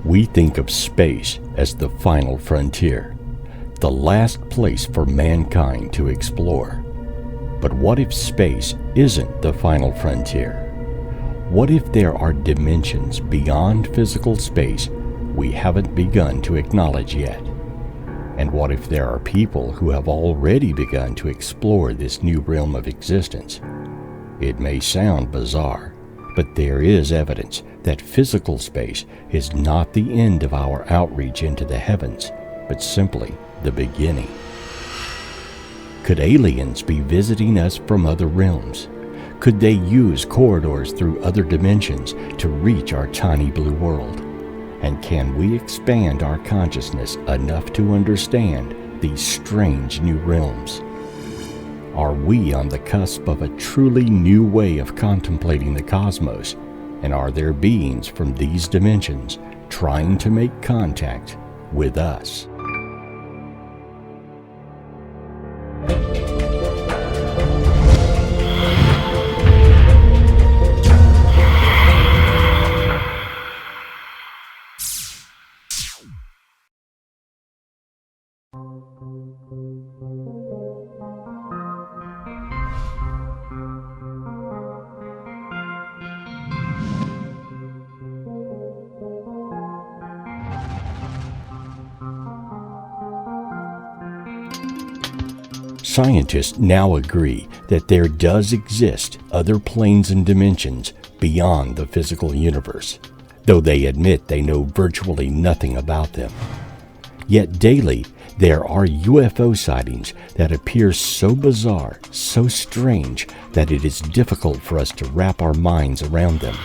We think of space as the final frontier, the last place for mankind to explore. But what if space isn't the final frontier? What if there are dimensions beyond physical space we haven't begun to acknowledge yet? And what if there are people who have already begun to explore this new realm of existence? It may sound bizarre, but there is evidence that physical space is not the end of our outreach into the heavens, but simply the beginning. Could aliens be visiting us from other realms? Could they use corridors through other dimensions to reach our tiny blue world? And can we expand our consciousness enough to understand these strange new realms? Are we on the cusp of a truly new way of contemplating the cosmos? And are there beings from these dimensions trying to make contact with us? Scientists now agree that there does exist other planes and dimensions beyond the physical universe, though they admit they know virtually nothing about them. Yet daily, there are UFO sightings that appear so bizarre, so strange, that it is difficult for us to wrap our minds around them.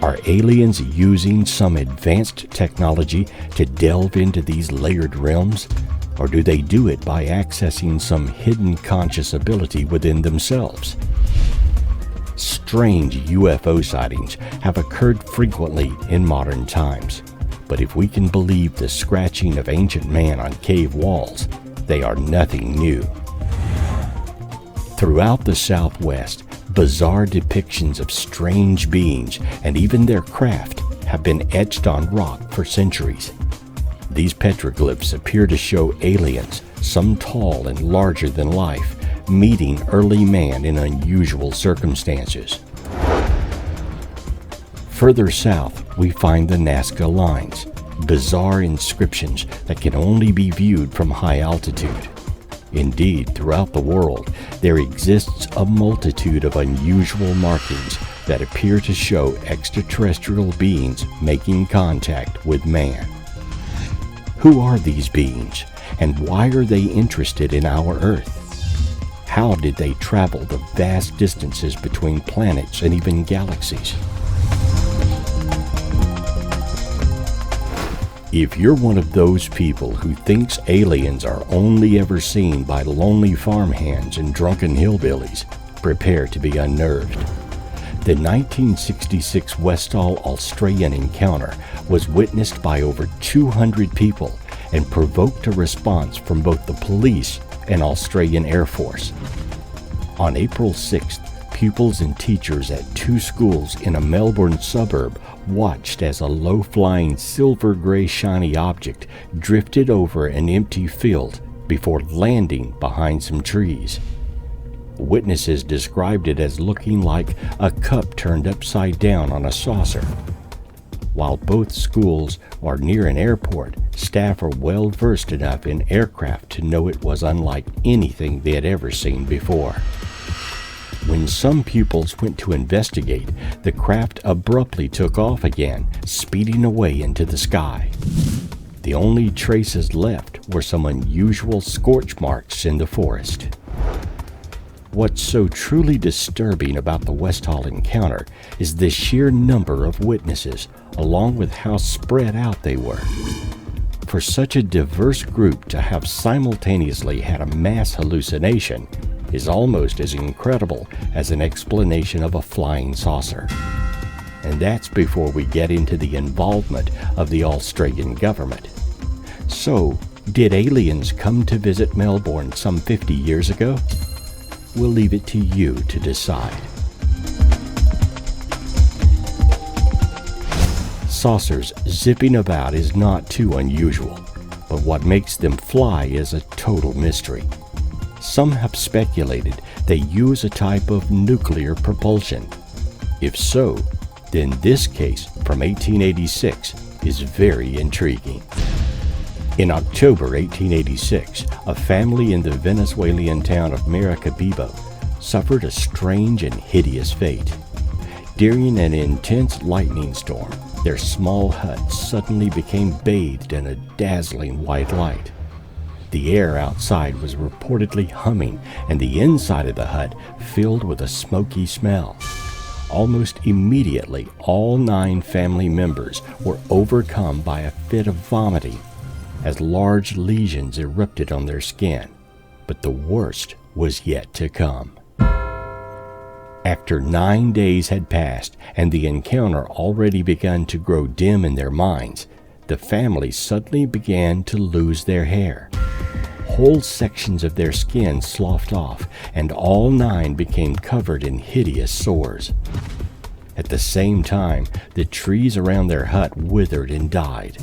Are aliens using some advanced technology to delve into these layered realms? Or do they do it by accessing some hidden conscious ability within themselves? Strange UFO sightings have occurred frequently in modern times, but if we can believe the scratching of ancient man on cave walls, they are nothing new. Throughout the Southwest, bizarre depictions of strange beings and even their craft have been etched on rock for centuries. These petroglyphs appear to show aliens, some tall and larger than life, meeting early man in unusual circumstances. Further south, we find the Nazca Lines, bizarre inscriptions that can only be viewed from high altitude. Indeed, throughout the world, there exists a multitude of unusual markings that appear to show extraterrestrial beings making contact with man. Who are these beings, and why are they interested in our Earth? How did they travel the vast distances between planets and even galaxies? If you're one of those people who thinks aliens are only ever seen by lonely farmhands and drunken hillbillies, prepare to be unnerved. The 1966 Westall Australian encounter was witnessed by over 200 people and provoked a response from both the police and Australian Air Force. On April 6th, pupils and teachers at two schools in a Melbourne suburb watched as a low-flying silver-gray shiny object drifted over an empty field before landing behind some trees. Witnesses described it as looking like a cup turned upside down on a saucer. While both schools are near an airport, staff are well versed enough in aircraft to know it was unlike anything they had ever seen before. When some pupils went to investigate, the craft abruptly took off again, speeding away into the sky. The only traces left were some unusual scorch marks in the forest. What's so truly disturbing about the Westall encounter is the sheer number of witnesses, along with how spread out they were. For such a diverse group to have simultaneously had a mass hallucination is almost as incredible as an explanation of a flying saucer. And that's before we get into the involvement of the Australian government. So, did aliens come to visit Melbourne some 50 years ago? We'll leave it to you to decide. Saucers zipping about is not too unusual, but what makes them fly is a total mystery. Some have speculated they use a type of nuclear propulsion. If so, then this case from 1886 is very intriguing. In October 1886, a family in the Venezuelan town of Maracaibo suffered a strange and hideous fate. During an intense lightning storm, their small hut suddenly became bathed in a dazzling white light. The air outside was reportedly humming, and the inside of the hut filled with a smoky smell. Almost immediately, all 9 family members were overcome by a fit of vomiting, as large lesions erupted on their skin. But the worst was yet to come. After 9 days had passed and the encounter already begun to grow dim in their minds, the family suddenly began to lose their hair. Whole sections of their skin sloughed off, and all 9 became covered in hideous sores. At the same time, the trees around their hut withered and died.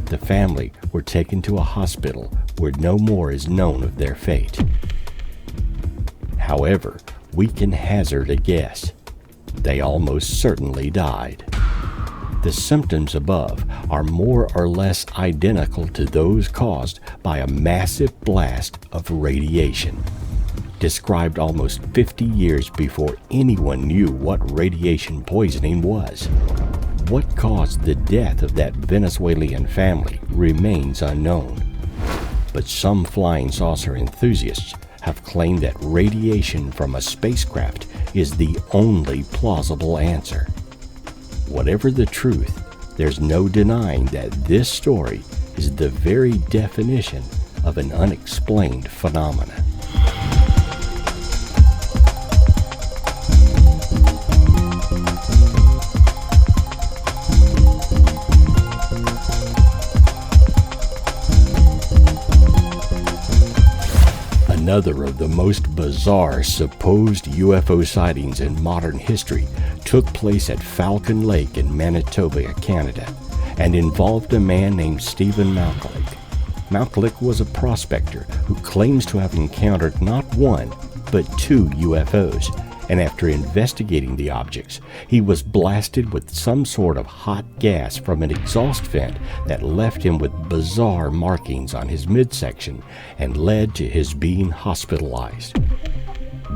The family were taken to a hospital where no more is known of their fate. However, we can hazard a guess. They almost certainly died. The symptoms above are more or less identical to those caused by a massive blast of radiation, described almost 50 years before anyone knew what radiation poisoning was. What caused the death of that Venezuelan family remains unknown, but some flying saucer enthusiasts have claimed that radiation from a spacecraft is the only plausible answer. Whatever the truth, there's no denying that this story is the very definition of an unexplained phenomenon. Another of the most bizarre supposed UFO sightings in modern history took place at Falcon Lake in Manitoba, Canada, and involved a man named Stephen Malkalik. Malkalik was a prospector who claims to have encountered not one, but 2 UFOs, and after investigating the objects, he was blasted with some sort of hot gas from an exhaust vent that left him with bizarre markings on his midsection and led to his being hospitalized.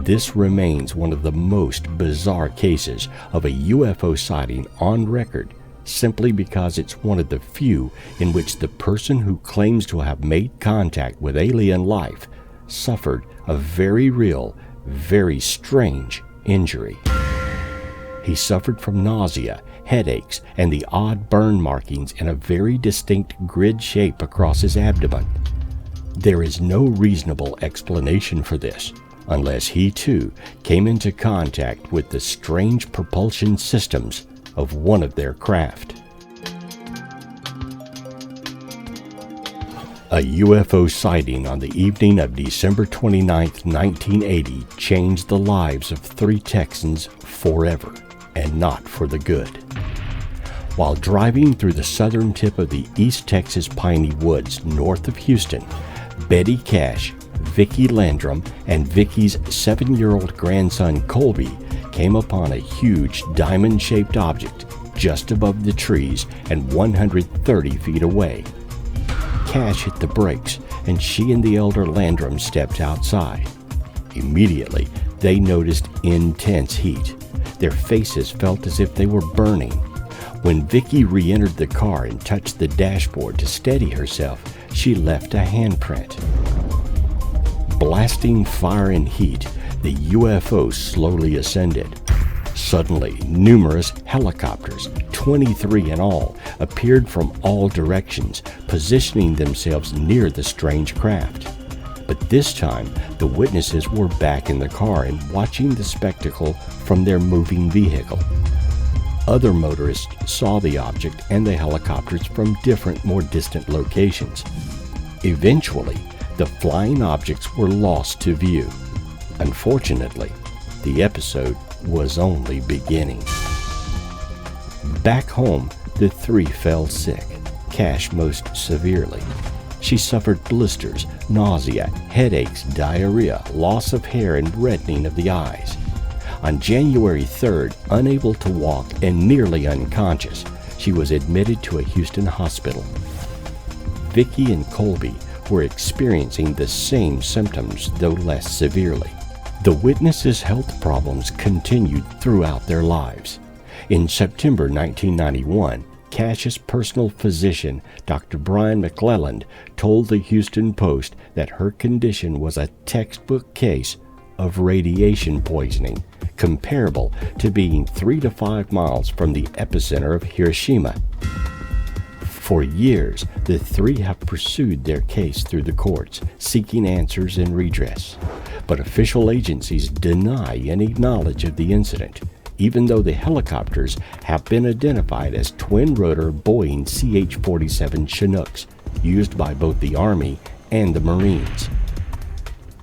This remains one of the most bizarre cases of a UFO sighting on record, simply because it's one of the few in which the person who claims to have made contact with alien life suffered a very real, very strange injury. He suffered from nausea, headaches, and the odd burn markings in a very distinct grid shape across his abdomen. There is no reasonable explanation for this, unless he too came into contact with the strange propulsion systems of one of their craft. A UFO sighting on the evening of December 29, 1980 changed the lives of 3 Texans forever, and not for the good. While driving through the southern tip of the East Texas piney woods north of Houston, Betty Cash, Vicki Landrum, and Vicki's 7-year-old grandson Colby came upon a huge diamond-shaped object just above the trees and 130 feet away. Cash hit the brakes, and she and the elder Landrum stepped outside. Immediately, they noticed intense heat. Their faces felt as if they were burning. When Vicki re-entered the car and touched the dashboard to steady herself, she left a handprint. Blasting fire and heat, the UFO slowly ascended. Suddenly, numerous helicopters, 23 in all, appeared from all directions, positioning themselves near the strange craft. But this time, the witnesses were back in the car and watching the spectacle from their moving vehicle. Other motorists saw the object and the helicopters from different, more distant locations. Eventually, the flying objects were lost to view. Unfortunately, the episode was only beginning. Back home, the three fell sick, Cash most severely. She suffered blisters, nausea, headaches, diarrhea, loss of hair, and reddening of the eyes. On January 3rd, unable to walk and nearly unconscious, she was admitted to a Houston hospital. Vicky and Colby were experiencing the same symptoms, though less severely. The witnesses' health problems continued throughout their lives. In September 1991, Cash's personal physician, Dr. Brian McClelland, told the Houston Post that her condition was a textbook case of radiation poisoning, comparable to being 3 to 5 miles from the epicenter of Hiroshima. For years, the three have pursued their case through the courts, seeking answers and redress. But official agencies deny any knowledge of the incident, even though the helicopters have been identified as twin-rotor Boeing CH-47 Chinooks, used by both the Army and the Marines.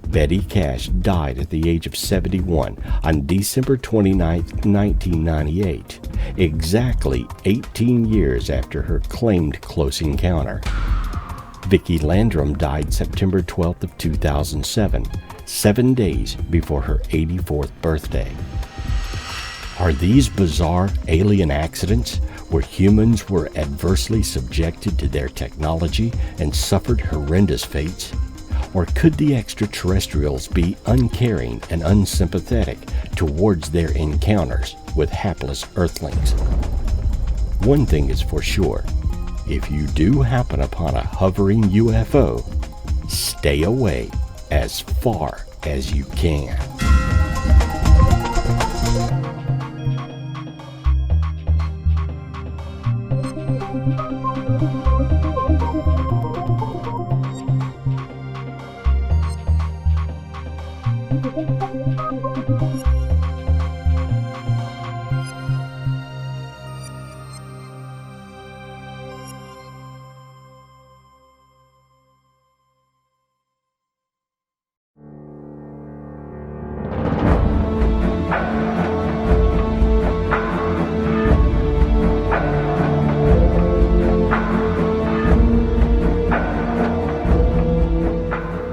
Betty Cash died at the age of 71 on December 29, 1998, exactly 18 years after her claimed close encounter. Vicki Landrum died September 12th of 2007, 7 days before her 84th birthday. Are these bizarre alien accidents where humans were adversely subjected to their technology and suffered horrendous fates? Or could the extraterrestrials be uncaring and unsympathetic towards their encounters with hapless Earthlings? One thing is for sure, if you do happen upon a hovering UFO, stay away as far as you can.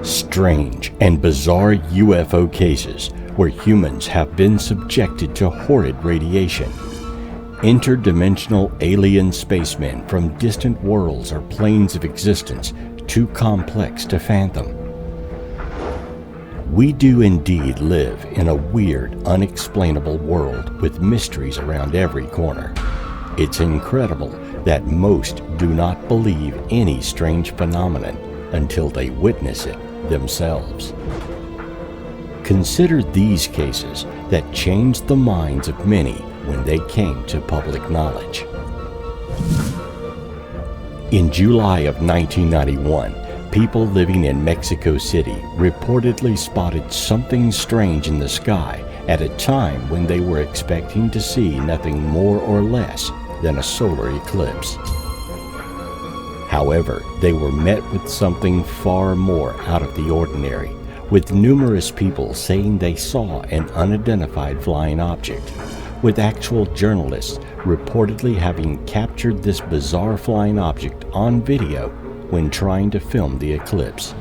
Strange and bizarre UFO cases where humans have been subjected to horrid radiation. Interdimensional alien spacemen from distant worlds or planes of existence too complex to fathom. We do indeed live in a weird, unexplainable world with mysteries around every corner. It's incredible that most do not believe any strange phenomenon until they witness it themselves. Consider these cases that changed the minds of many when they came to public knowledge. In July of 1991, people living in Mexico City reportedly spotted something strange in the sky at a time when they were expecting to see nothing more or less than a solar eclipse. However, they were met with something far more out of the ordinary, with numerous people saying they saw an unidentified flying object, with actual journalists reportedly having captured this bizarre flying object on video when trying to film the eclipse.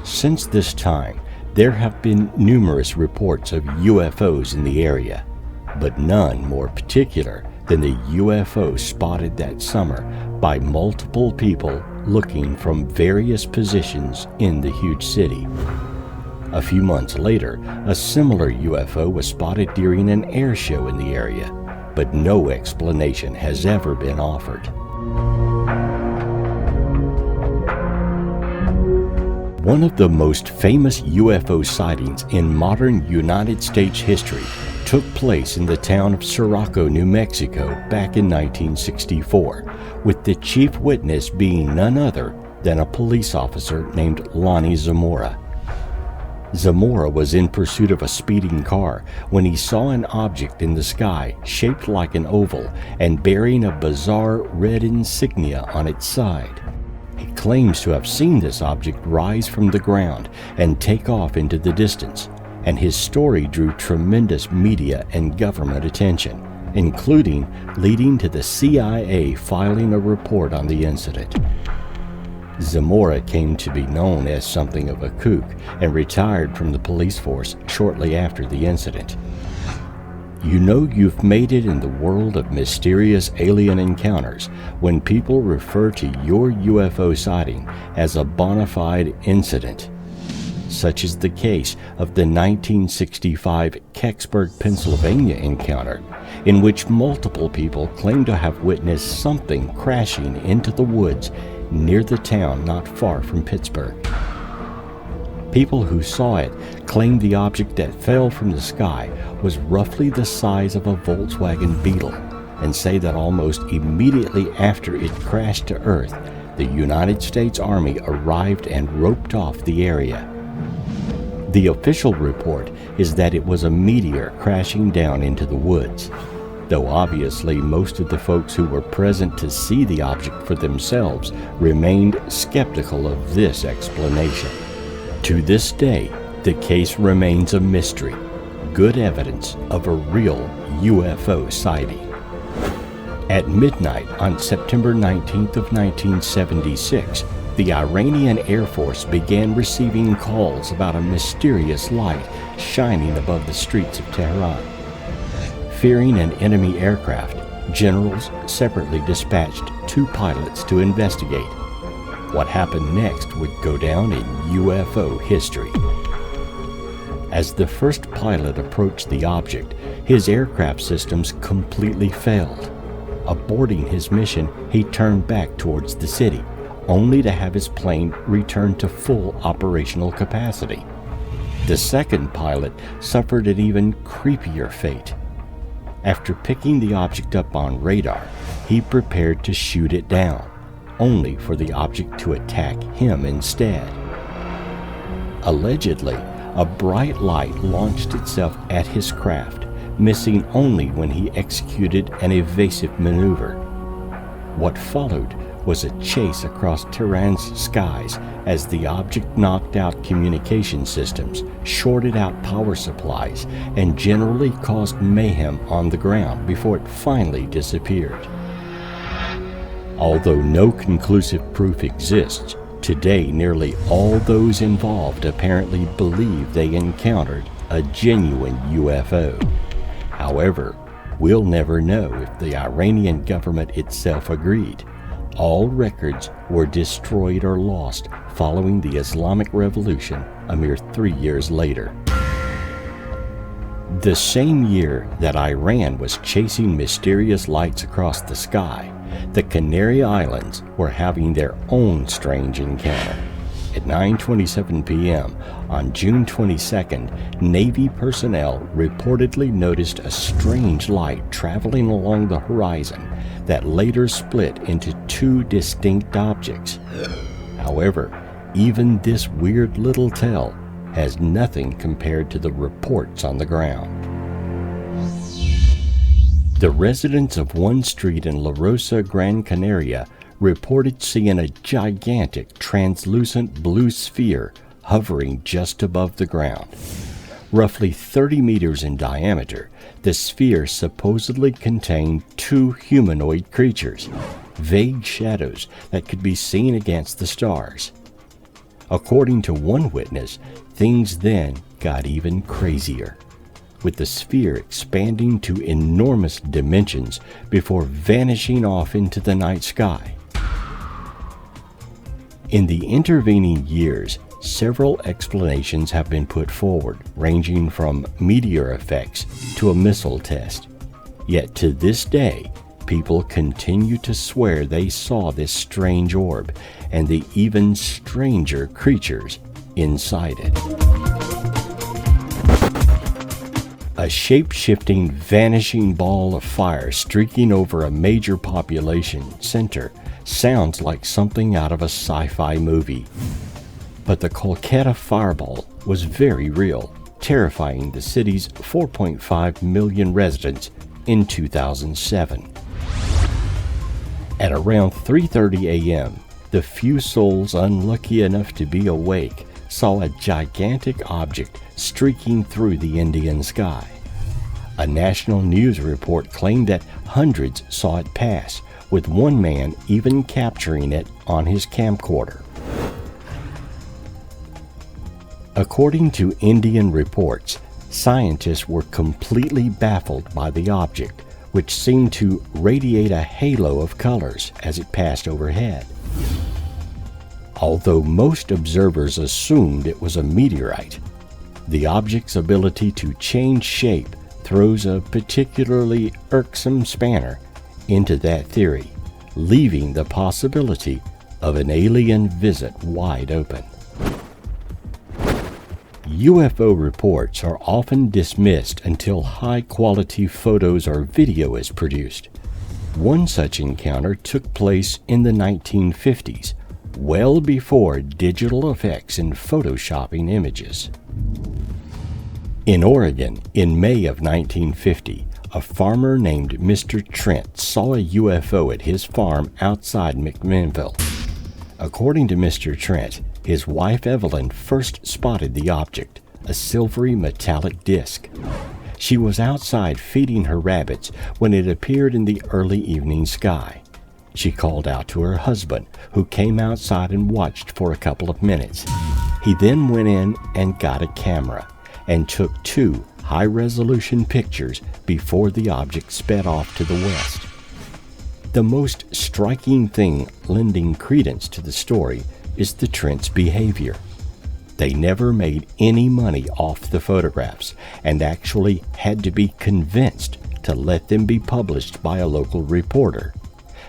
Since this time, there have been numerous reports of UFOs in the area, but none more particular than the UFO spotted that summer by multiple people looking from various positions in the huge city. A few months later, a similar UFO was spotted during an air show in the area, but no explanation has ever been offered. One of the most famous UFO sightings in modern United States history took place in the town of Sirocco, New Mexico back in 1964, with the chief witness being none other than a police officer named Lonnie Zamora. Zamora was in pursuit of a speeding car when he saw an object in the sky shaped like an oval and bearing a bizarre red insignia on its side. He claims to have seen this object rise from the ground and take off into the distance, and his story drew tremendous media and government attention, including leading to the CIA filing a report on the incident. Zamora came to be known as something of a kook and retired from the police force shortly after the incident. You know you've made it in the world of mysterious alien encounters when people refer to your UFO sighting as a bona fide incident. Such is the case of the 1965 Kecksburg, Pennsylvania encounter, in which multiple people claim to have witnessed something crashing into the woods near the town not far from Pittsburgh. People who saw it claimed the object that fell from the sky was roughly the size of a Volkswagen Beetle, and say that almost immediately after it crashed to Earth, the United States Army arrived and roped off the area. The official report is that it was a meteor crashing down into the woods, though obviously most of the folks who were present to see the object for themselves remained skeptical of this explanation. To this day, the case remains a mystery, good evidence of a real UFO sighting. At midnight on September 19th of 1976, the Iranian Air Force began receiving calls about a mysterious light shining above the streets of Tehran. Fearing an enemy aircraft, generals separately dispatched 2 pilots to investigate. What happened next would go down in UFO history. As the first pilot approached the object, his aircraft systems completely failed. Aborting his mission, he turned back towards the city, only to have his plane return to full operational capacity. The second pilot suffered an even creepier fate. After picking the object up on radar, he prepared to shoot it down, only for the object to attack him instead. Allegedly, a bright light launched itself at his craft, missing only when he executed an evasive maneuver. What followed was a chase across Tehran's skies as the object knocked out communication systems, shorted out power supplies, and generally caused mayhem on the ground before it finally disappeared. Although no conclusive proof exists, today nearly all those involved apparently believe they encountered a genuine UFO. However, we'll never know if the Iranian government itself agreed. All records were destroyed or lost following the Islamic Revolution a mere 3 years later. The same year that Iran was chasing mysterious lights across the sky, the Canary Islands were having their own strange encounter. At 9:27 p.m. on June 22nd, Navy personnel reportedly noticed a strange light traveling along the horizon that later split into 2 distinct objects. However, even this weird little tell has nothing compared to the reports on the ground. The residents of one street in La Rosa, Gran Canaria, reported seeing a gigantic translucent blue sphere hovering just above the ground. Roughly 30 meters in diameter, the sphere supposedly contained 2 humanoid creatures, vague shadows that could be seen against the stars. According to one witness, things then got even crazier, with the sphere expanding to enormous dimensions before vanishing off into the night sky. In the intervening years, several explanations have been put forward, ranging from meteor effects to a missile test. Yet to this day, people continue to swear they saw this strange orb and the even stranger creatures inside it. A shape-shifting, vanishing ball of fire streaking over a major population center sounds like something out of a sci-fi movie. But the Kolkata fireball was very real, terrifying the city's 4.5 million residents in 2007. At around 3:30 a.m., the few souls unlucky enough to be awake saw a gigantic object streaking through the Indian sky. A national news report claimed that hundreds saw it pass, with one man even capturing it on his camcorder. According to Indian reports, scientists were completely baffled by the object, which seemed to radiate a halo of colors as it passed overhead. Although most observers assumed it was a meteorite, the object's ability to change shape throws a particularly irksome spanner into that theory, leaving the possibility of an alien visit wide open. UFO reports are often dismissed until high-quality photos or video is produced. One such encounter took place in the 1950s, well before digital effects and photoshopping images. In Oregon, in May of 1950, a farmer named Mr. Trent saw a UFO at his farm outside McMinnville. According to Mr. Trent, his wife Evelyn first spotted the object, a silvery metallic disc. She was outside feeding her rabbits when it appeared in the early evening sky. She called out to her husband, who came outside and watched for a couple of minutes. He then went in and got a camera and took 2 high-resolution pictures before the object sped off to the west. The most striking thing lending credence to the story is the Trent's behavior. They never made any money off the photographs and actually had to be convinced to let them be published by a local reporter.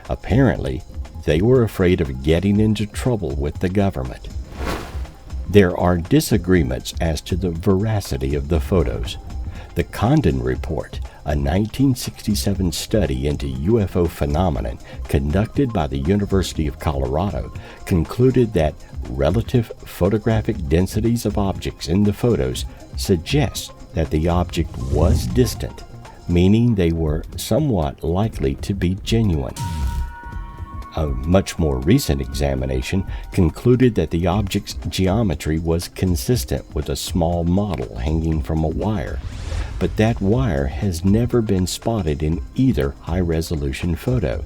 Apparently, they were afraid of getting into trouble with the government. There are disagreements as to the veracity of the photos. The Condon Report, a 1967 study into UFO phenomenon conducted by the University of Colorado, concluded that relative photographic densities of objects in the photos suggest that the object was distant, meaning they were somewhat likely to be genuine. A much more recent examination concluded that the object's geometry was consistent with a small model hanging from a wire, but that wire has never been spotted in either high-resolution photo.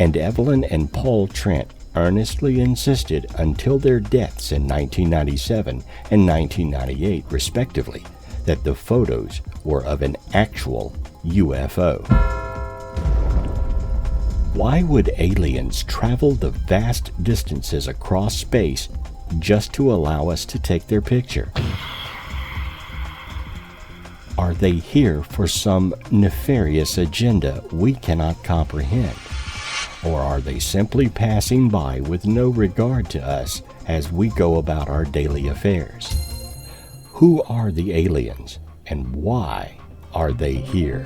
And Evelyn and Paul Trent earnestly insisted until their deaths in 1997 and 1998, respectively, that the photos were of an actual UFO. Why would aliens travel the vast distances across space just to allow us to take their picture? Are they here for some nefarious agenda we cannot comprehend? Or are they simply passing by with no regard to us as we go about our daily affairs? Who are the aliens, and why are they here?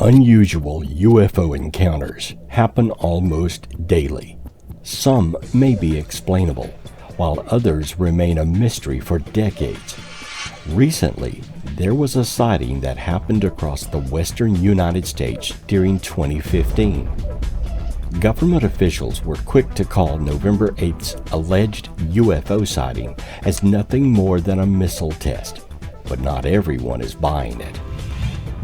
Unusual UFO encounters happen almost daily. Some may be explainable, while others remain a mystery for decades. Recently, there was a sighting that happened across the western United States during 2015. Government officials were quick to call November 8th's alleged UFO sighting as nothing more than a missile test, but not everyone is buying it.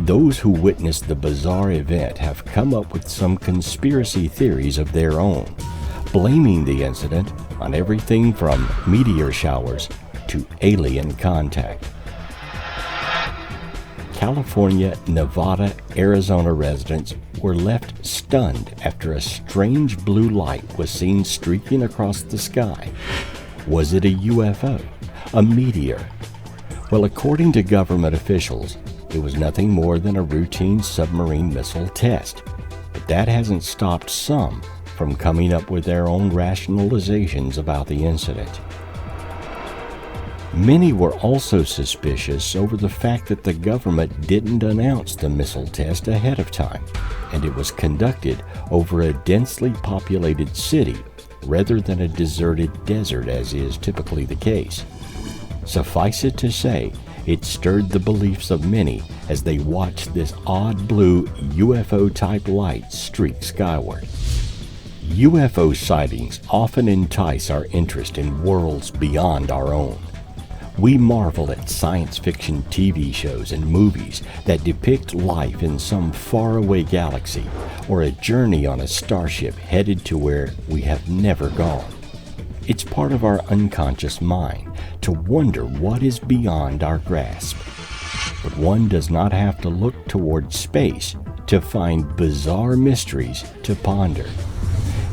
Those who witnessed the bizarre event have come up with some conspiracy theories of their own, blaming the incident on everything from meteor showers to alien contact. California, Nevada, Arizona residents were left stunned after a strange blue light was seen streaking across the sky. Was it a UFO? A meteor? Well, according to government officials, it was nothing more than a routine submarine missile test. But that hasn't stopped some from coming up with their own rationalizations about the incident. Many were also suspicious over the fact that the government didn't announce the missile test ahead of time, and it was conducted over a densely populated city rather than a deserted desert as is typically the case. Suffice it to say, it stirred the beliefs of many as they watched this odd blue UFO-type light streak skyward. UFO sightings often entice our interest in worlds beyond our own. We marvel at science fiction TV shows and movies that depict life in some faraway galaxy or a journey on a starship headed to where we have never gone. It's part of our unconscious mind to wonder what is beyond our grasp. But one does not have to look towards space to find bizarre mysteries to ponder.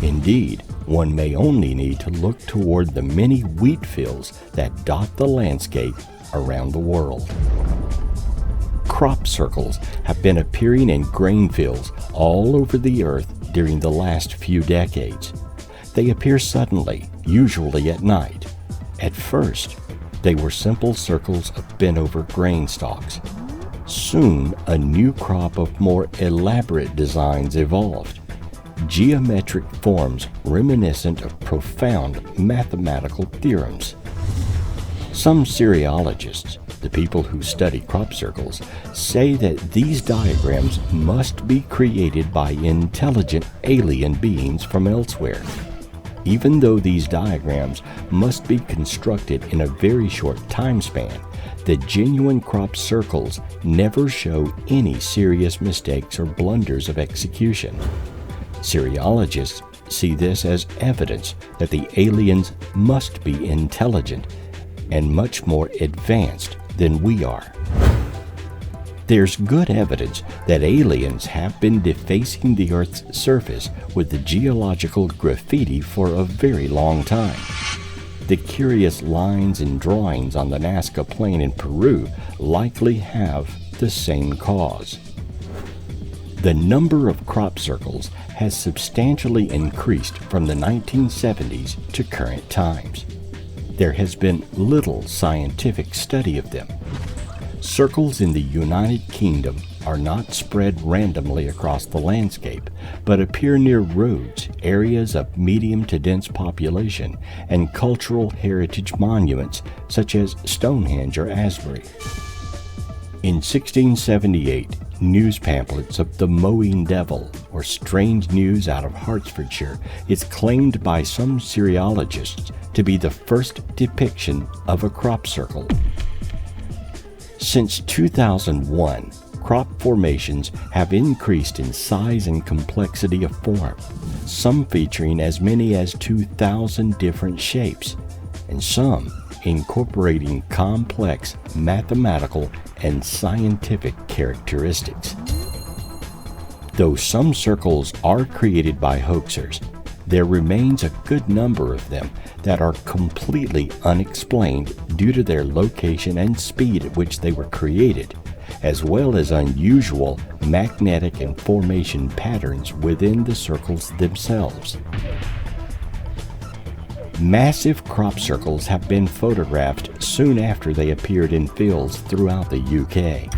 Indeed, one may only need to look toward the many wheat fields that dot the landscape around the world. Crop circles have been appearing in grain fields all over the earth during the last few decades. They appear suddenly, usually at night. At first, they were simple circles of bent-over grain stalks. Soon, a new crop of more elaborate designs evolved. Geometric forms reminiscent of profound mathematical theorems. Some cereologists, the people who study crop circles, say that these diagrams must be created by intelligent alien beings from elsewhere. Even though these diagrams must be constructed in a very short time span, the genuine crop circles never show any serious mistakes or blunders of execution. Cereologists see this as evidence that the aliens must be intelligent and much more advanced than we are. There's good evidence that aliens have been defacing the Earth's surface with the geological graffiti for a very long time. The curious lines and drawings on the Nazca Plain in Peru likely have the same cause. The number of crop circles has substantially increased from the 1970s to current times. There has been little scientific study of them. Circles in the United Kingdom are not spread randomly across the landscape, but appear near roads, areas of medium to dense population, and cultural heritage monuments such as Stonehenge or Asbury. In 1678, news pamphlets of the Mowing Devil, or strange news out of Hertfordshire, is claimed by some cereologists to be the first depiction of a crop circle. Since 2001, crop formations have increased in size and complexity of form, some featuring as many as 2,000 different shapes, and some incorporating complex mathematical and scientific characteristics. Though some circles are created by hoaxers, there remains a good number of them that are completely unexplained due to their location and speed at which they were created, as well as unusual magnetic and formation patterns within the circles themselves. Massive crop circles have been photographed soon after they appeared in fields throughout the UK.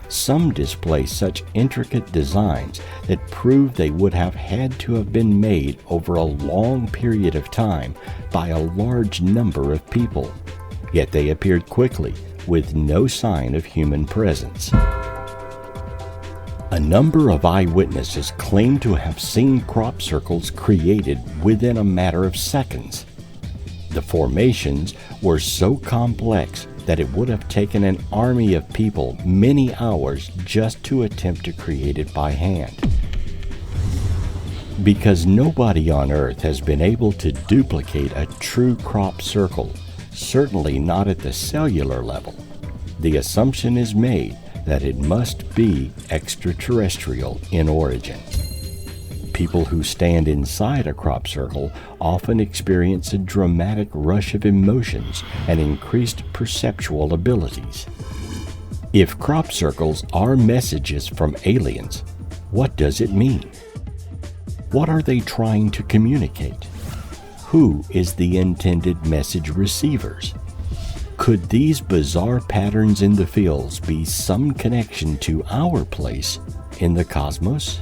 Some display such intricate designs that prove they would have had to have been made over a long period of time by a large number of people, yet they appeared quickly with no sign of human presence. A number of eyewitnesses claim to have seen crop circles created within a matter of seconds. The formations were so complex that it would have taken an army of people many hours just to attempt to create it by hand. Because nobody on Earth has been able to duplicate a true crop circle, certainly not at the cellular level, the assumption is made that it must be extraterrestrial in origin. People who stand inside a crop circle often experience a dramatic rush of emotions and increased perceptual abilities. If crop circles are messages from aliens, what does it mean? What are they trying to communicate? Who is the intended message receivers? Could these bizarre patterns in the fields be some connection to our place in the cosmos?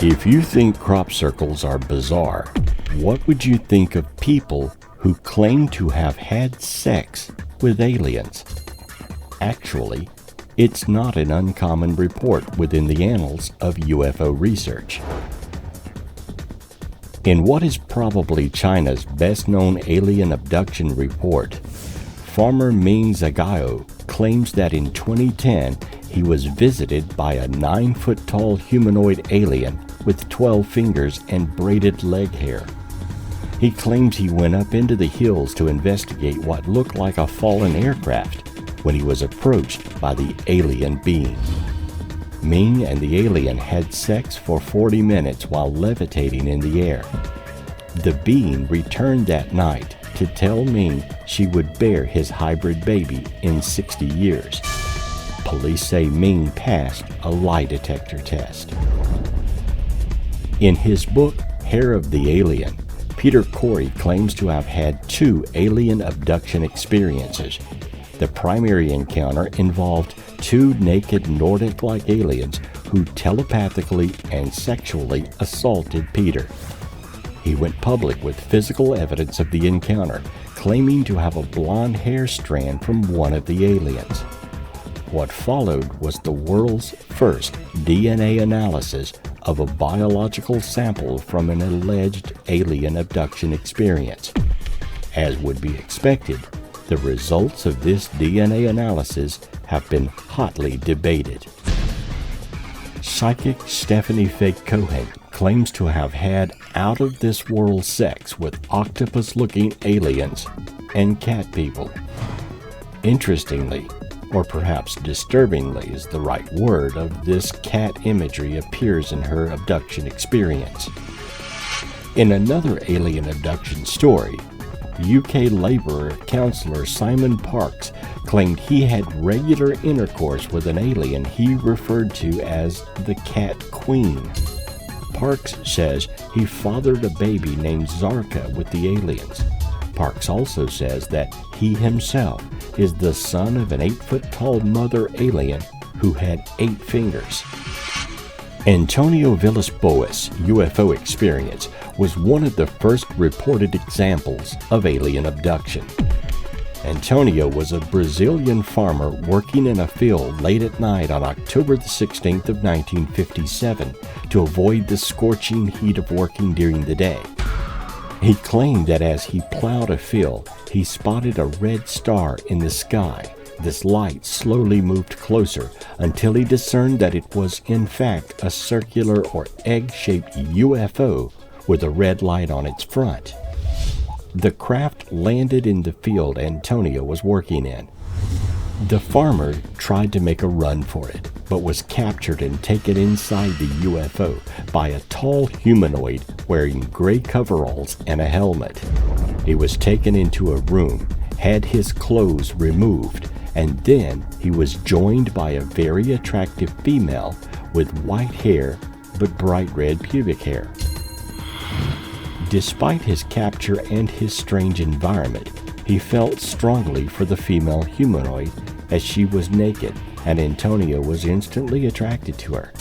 If you think crop circles are bizarre, what would you think of people who claim to have had sex with aliens? Actually, it's not an uncommon report within the annals of UFO research. In what is probably China's best-known alien abduction report, farmer Ming Zhagao claims that in 2010 he was visited by a 9-foot-tall humanoid alien with 12 fingers and braided leg hair. He claims he went up into the hills to investigate what looked like a fallen aircraft when he was approached by the alien being. Ming and the alien had sex for 40 minutes while levitating in the air. The being returned that night to tell Ming she would bear his hybrid baby in 60 years. Police say Ming passed a lie detector test. In his book, Hair of the Alien, Peter Corey claims to have had 2 alien abduction experiences. The primary encounter involved 2 naked Nordic-like aliens who telepathically and sexually assaulted Peter. He went public with physical evidence of the encounter, claiming to have a blonde hair strand from one of the aliens. What followed was the world's first DNA analysis of a biological sample from an alleged alien abduction experience. As would be expected, the results of this DNA analysis have been hotly debated. Psychic Stephanie Fake Cohen claims to have had out-of-this-world sex with octopus-looking aliens and cat people. Interestingly, or perhaps disturbingly is the right word, of this cat imagery appears in her abduction experience. In another alien abduction story, UK laborer counselor Simon Parks claimed he had regular intercourse with an alien he referred to as the Cat Queen. Parks says he fathered a baby named Zarka with the aliens. Parks also says that he himself is the son of an 8-foot-tall mother alien who had 8 fingers. Antonio Villas-Boas' UFO experience was one of the first reported examples of alien abduction. Antonio was a Brazilian farmer working in a field late at night on October the 16th of 1957 to avoid the scorching heat of working during the day. He claimed that as he plowed a field, he spotted a red star in the sky. This light slowly moved closer until he discerned that it was in fact a circular or egg-shaped UFO with a red light on its front. The craft landed in the field Antonio was working in. The farmer tried to make a run for it, but was captured and taken inside the UFO by a tall humanoid wearing gray coveralls and a helmet. He was taken into a room, had his clothes removed, and then he was joined by a very attractive female with white hair but bright red pubic hair. Despite his capture and his strange environment, he felt strongly for the female humanoid as she was naked, and Antonio was instantly attracted to her.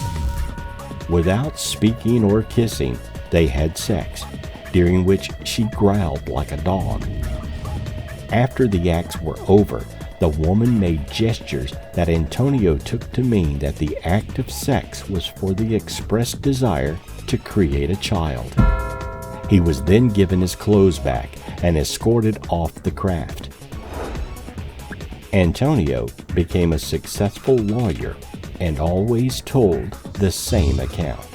Without speaking or kissing, they had sex, during which she growled like a dog. After the acts were over, the woman made gestures that Antonio took to mean that the act of sex was for the expressed desire to create a child. He was then given his clothes back and escorted off the craft. Antonio became a successful lawyer and always told the same account.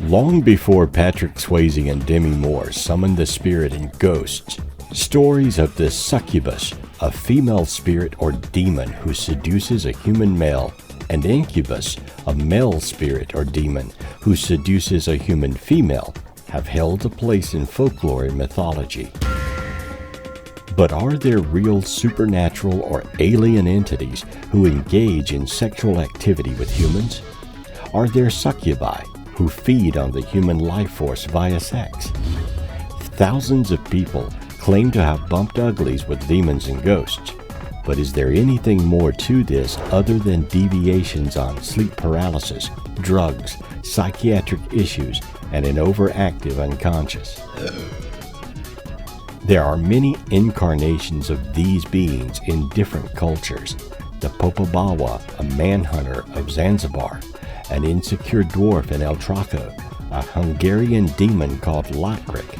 Long before Patrick Swayze and Demi Moore summoned the spirit in Ghosts, stories of the succubus a female spirit or demon who seduces a human male, and incubus, a male spirit or demon who seduces a human female, have held a place in folklore and mythology. But are there real supernatural or alien entities who engage in sexual activity with humans? Are there succubi who feed on the human life force via sex? Thousands of people claim to have bumped uglies with demons and ghosts, but is there anything more to this other than deviations on sleep paralysis, drugs, psychiatric issues, and an overactive unconscious? There are many incarnations of these beings in different cultures. The Popobawa, a manhunter of Zanzibar, an insecure dwarf in El Traco, a Hungarian demon called Lotkrik.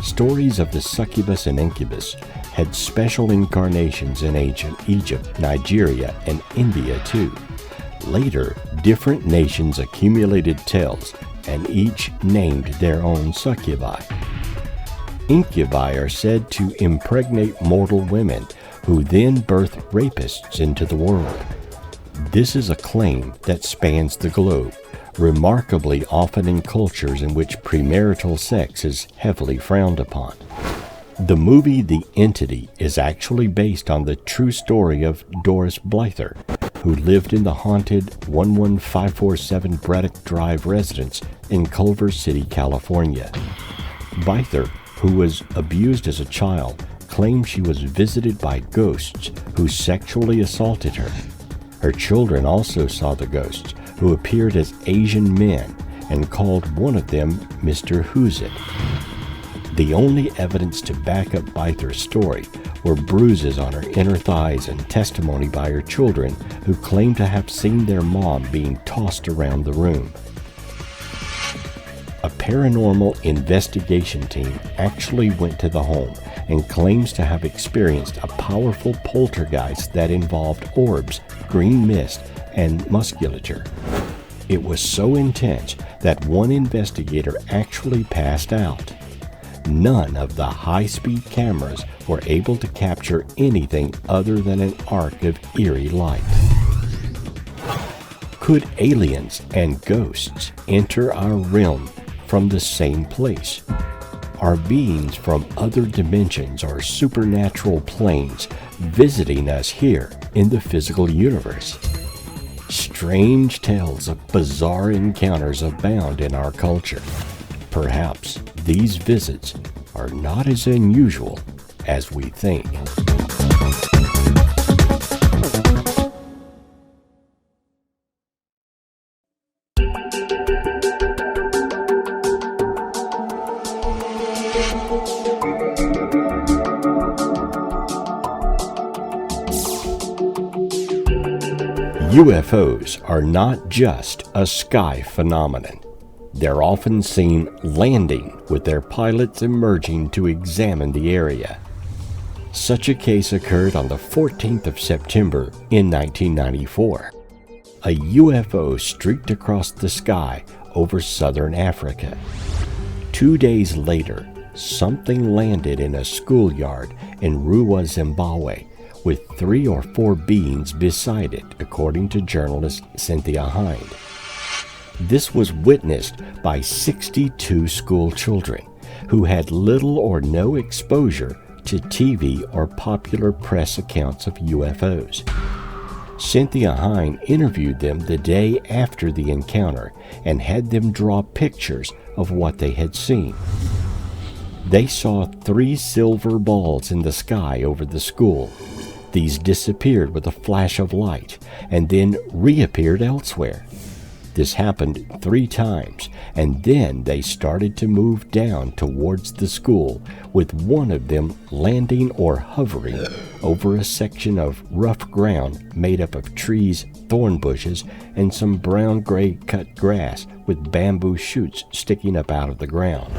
Stories of the succubus and incubus had special incarnations in ancient Egypt, Nigeria, and India too. Later, different nations accumulated tales, and each named their own succubi. Incubi are said to impregnate mortal women, who then birth rapists into the world. This is a claim that spans the globe, remarkably often in cultures in which premarital sex is heavily frowned upon. The movie The Entity is actually based on the true story of Doris Blyther, who lived in the haunted 11547 Braddock Drive residence in Culver City, California. Blyther, who was abused as a child, claimed she was visited by ghosts who sexually assaulted her. Her children also saw the ghosts, who appeared as Asian men and called one of them Mr. Who's It. The only evidence to back up Blyther's story were bruises on her inner thighs and testimony by her children, who claimed to have seen their mom being tossed around the room. A paranormal investigation team actually went to the home and claims to have experienced a powerful poltergeist that involved orbs, green mist, and musculature. It was so intense that one investigator actually passed out. None of the high-speed cameras were able to capture anything other than an arc of eerie light. Could aliens and ghosts enter our realm from the same place? Are beings from other dimensions or supernatural planes visiting us here in the physical universe? Strange tales of bizarre encounters abound in our culture. Perhaps these visits are not as unusual as we think. UFOs are not just a sky phenomenon. They're often seen landing with their pilots emerging to examine the area. Such a case occurred on the 14th of September in 1994. A UFO streaked across the sky over southern Africa. 2 days later, something landed in a schoolyard in Ruwa, Zimbabwe, with 3 or 4 beings beside it, according to journalist Cynthia Hind. This was witnessed by 62 school children who had little or no exposure to TV or popular press accounts of UFOs. Cynthia Hind interviewed them the day after the encounter and had them draw pictures of what they had seen. They saw 3 silver balls in the sky over the school. These disappeared with a flash of light and then reappeared elsewhere. This happened 3 times, and then they started to move down towards the school, with one of them landing or hovering over a section of rough ground made up of trees, thorn bushes, and some brown-gray cut grass with bamboo shoots sticking up out of the ground.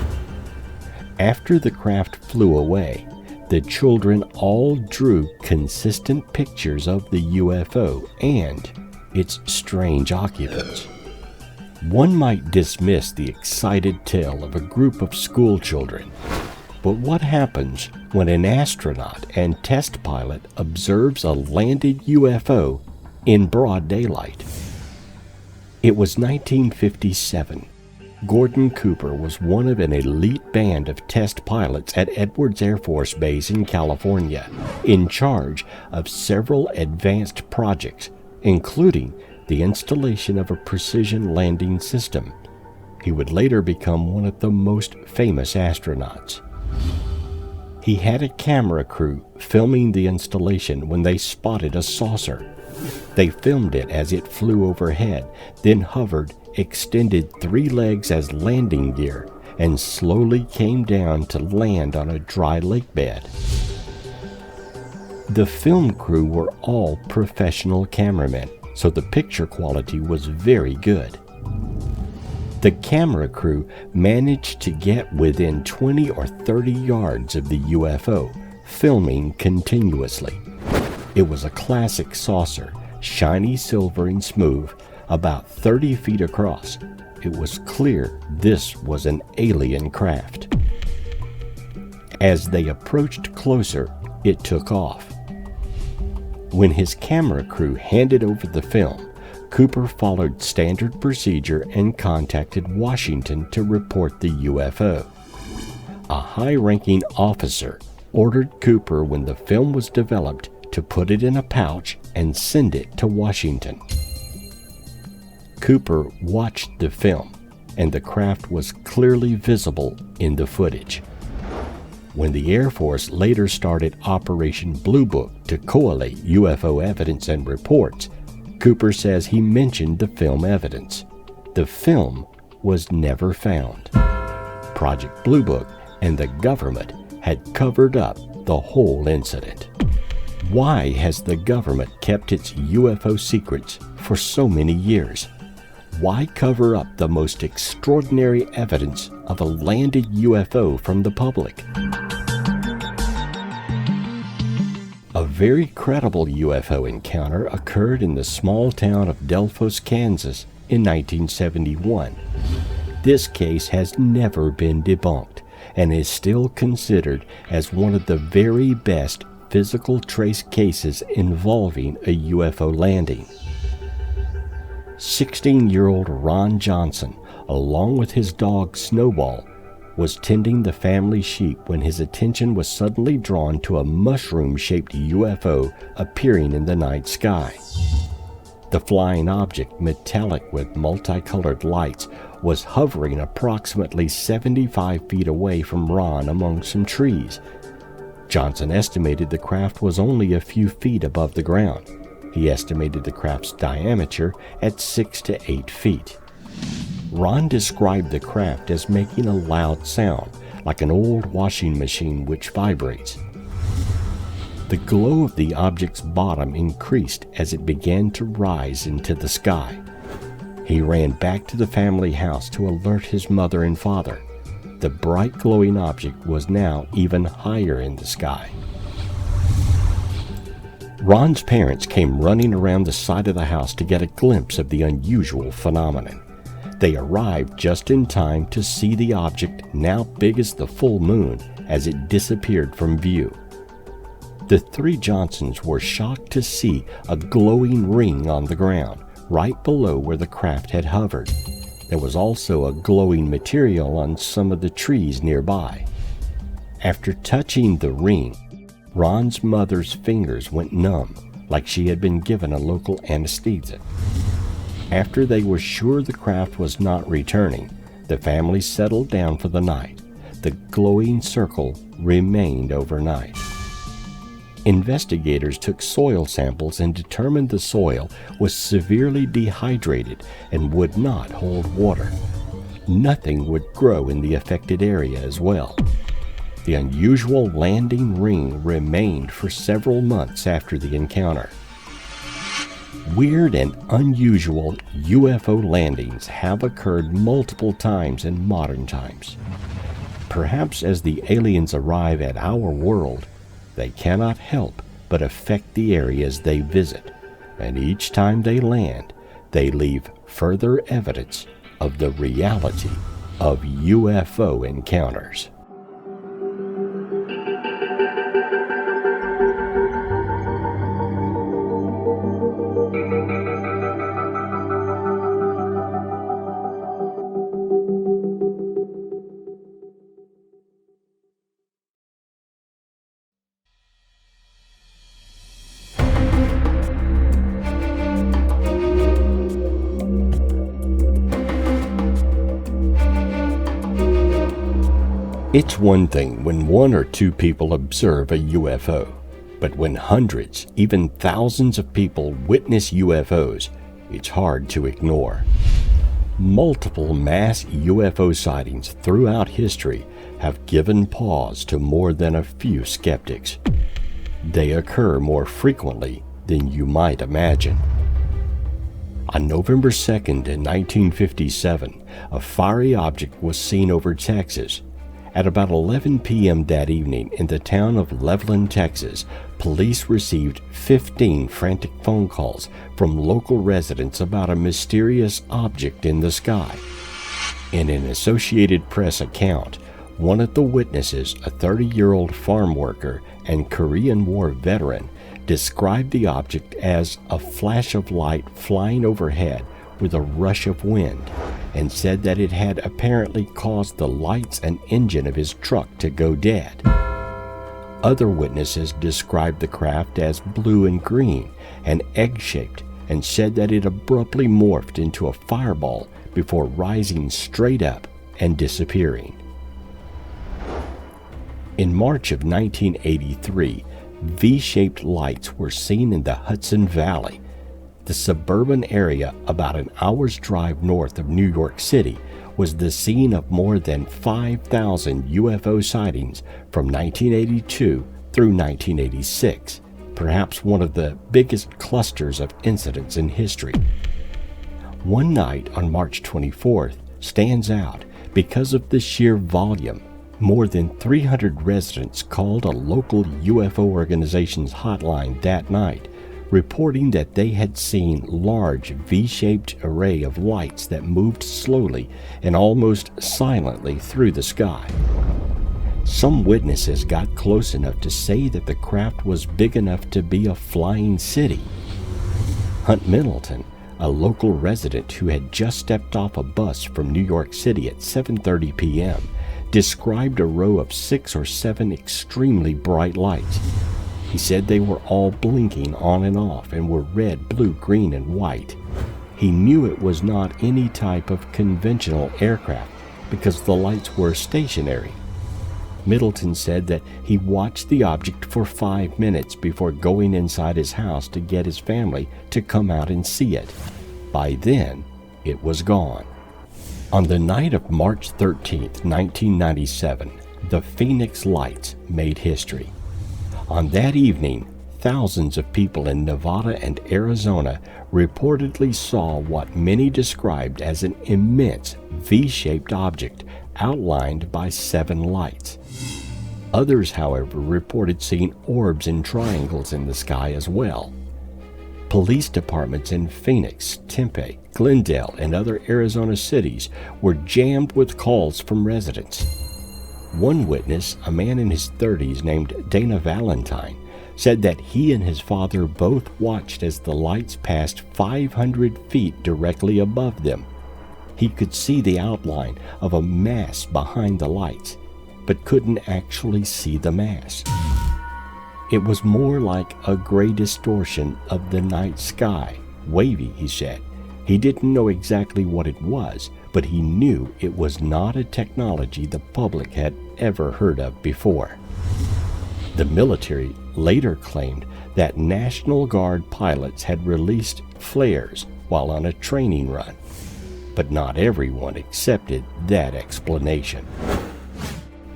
After the craft flew away, the children all drew consistent pictures of the UFO and its strange occupants. One might dismiss the excited tale of a group of school children, But what happens when an astronaut and test pilot observes a landed UFO in broad daylight? It was 1957. Gordon Cooper was one of an elite band of test pilots at Edwards Air Force Base in California, in charge of several advanced projects, including the installation of a precision landing system. He would later become one of the most famous astronauts. He had a camera crew filming the installation when they spotted a saucer. They filmed it as it flew overhead, then hovered, extended 3 legs as landing gear, and slowly came down to land on a dry lake bed. The film crew were all professional cameramen, so the picture quality was very good. The camera crew managed to get within 20 or 30 yards of the UFO, filming continuously. It was a classic saucer, shiny silver and smooth, about 30 feet across. It was clear this was an alien craft. As they approached closer, it took off. When his camera crew handed over the film, Cooper followed standard procedure and contacted Washington to report the UFO. A high-ranking officer ordered Cooper, when the film was developed, to put it in a pouch and send it to Washington. Cooper watched the film, and the craft was clearly visible in the footage. When the Air Force later started Operation Blue Book to collate UFO evidence and reports, Cooper says he mentioned the film evidence. The film was never found. Project Blue Book and the government had covered up the whole incident. Why has the government kept its UFO secrets for so many years? Why cover up the most extraordinary evidence of a landed UFO from the public? A very credible UFO encounter occurred in the small town of Delphos, Kansas in 1971. This case has never been debunked and is still considered as one of the very best physical trace cases involving a UFO landing. 16-year-old Ron Johnson, along with his dog Snowball, was tending the family sheep when his attention was suddenly drawn to a mushroom-shaped UFO appearing in the night sky. The flying object, metallic with multicolored lights, was hovering approximately 75 feet away from Ron among some trees. Johnson estimated the craft was only a few feet above the ground. He estimated the craft's diameter at 6 to 8 feet. Ron described the craft as making a loud sound, like an old washing machine which vibrates. The glow of the object's bottom increased as it began to rise into the sky. He ran back to the family house to alert his mother and father. The bright glowing object was now even higher in the sky. Ron's parents came running around the side of the house to get a glimpse of the unusual phenomenon. They arrived just in time to see the object, now big as the full moon, as it disappeared from view. The 3 Johnsons were shocked to see a glowing ring on the ground, right below where the craft had hovered. There was also a glowing material on some of the trees nearby. After touching the ring, Ron's mother's fingers went numb, like she had been given a local anesthesia. After they were sure the craft was not returning, the family settled down for the night. The glowing circle remained overnight. Investigators took soil samples and determined the soil was severely dehydrated and would not hold water. Nothing would grow in the affected area as well. The unusual landing ring remained for several months after the encounter. Weird and unusual UFO landings have occurred multiple times in modern times. Perhaps as the aliens arrive at our world, they cannot help but affect the areas they visit, and each time they land, they leave further evidence of the reality of UFO encounters. It's one thing when one or two people observe a UFO, but when hundreds, even thousands of people witness UFOs, it's hard to ignore. Multiple mass UFO sightings throughout history have given pause to more than a few skeptics. They occur more frequently than you might imagine. On November 2nd in 1957, a fiery object was seen over Texas. At about 11 p.m. that evening in the town of Levelland, Texas, police received 15 frantic phone calls from local residents about a mysterious object in the sky. In an Associated Press account, one of the witnesses, a 30-year-old farm worker and Korean War veteran, described the object as a flash of light flying overhead with a rush of wind, and said that it had apparently caused the lights and engine of his truck to go dead. Other witnesses described the craft as blue and green and egg-shaped, and said that it abruptly morphed into a fireball before rising straight up and disappearing. In March of 1983, V-shaped lights were seen in the Hudson Valley. The suburban area, about an hour's drive north of New York City, was the scene of more than 5,000 UFO sightings from 1982 through 1986, perhaps one of the biggest clusters of incidents in history. One night on March 24th stands out because of the sheer volume. More than 300 residents called a local UFO organization's hotline that night, reporting that they had seen large V-shaped array of lights that moved slowly and almost silently through the sky. Some witnesses got close enough to say that the craft was big enough to be a flying city. Hunt Middleton, a local resident who had just stepped off a bus from New York City at 7:30 p.m., described a row of 6 or 7 extremely bright lights. He said they were all blinking on and off and were red, blue, green, and white. He knew it was not any type of conventional aircraft because the lights were stationary. Middleton said that he watched the object for 5 minutes before going inside his house to get his family to come out and see it. By then, it was gone. On the night of March 13, 1997, the Phoenix Lights made history. On that evening, thousands of people in Nevada and Arizona reportedly saw what many described as an immense V-shaped object outlined by 7 lights. Others, however, reported seeing orbs and triangles in the sky as well. Police departments in Phoenix, Tempe, Glendale, and other Arizona cities were jammed with calls from residents. One witness, a man in his 30s named Dana Valentine, said that he and his father both watched as the lights passed 500 feet directly above them. He could see the outline of a mass behind the lights, but couldn't actually see the mass. It was more like a gray distortion of the night sky, wavy, he said. He didn't know exactly what it was, but he knew it was not a technology the public had ever heard of before. The military later claimed that National Guard pilots had released flares while on a training run, but not everyone accepted that explanation.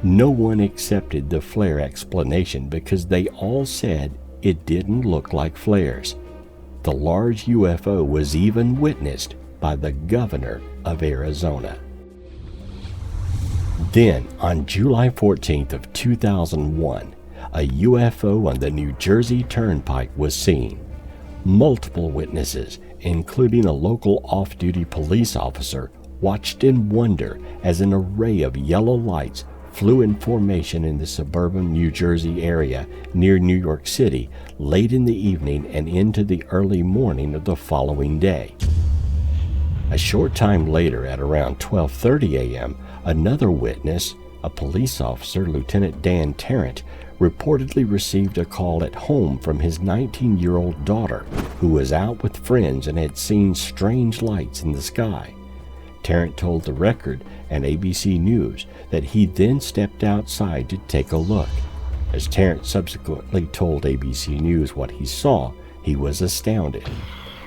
No one accepted the flare explanation because they all said it didn't look like flares. The large UFO was even witnessed by the governor of Arizona. Then, on July 14th of 2001, a UFO on the New Jersey Turnpike was seen. Multiple witnesses, including a local off-duty police officer, watched in wonder as an array of yellow lights flew in formation in the suburban New Jersey area near New York City late in the evening and into the early morning of the following day. A short time later, at around 12:30 a.m., another witness, a police officer, Lieutenant Dan Tarrant, reportedly received a call at home from his 19-year-old daughter, who was out with friends and had seen strange lights in the sky. Tarrant told the Record and ABC News that he then stepped outside to take a look. As Tarrant subsequently told ABC News what he saw, he was astounded.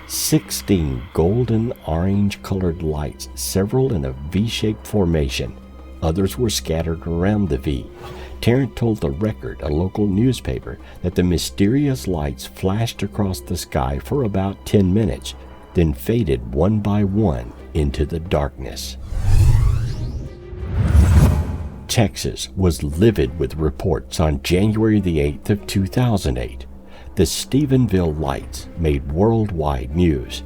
16 golden orange-colored lights, several in a V-shaped formation. Others were scattered around the V. Tarrant told the Record, a local newspaper, that the mysterious lights flashed across the sky for about 10 minutes, then faded one by one into the darkness. Texas was livid with reports on January the 8th of 2008. The Stephenville lights made worldwide news.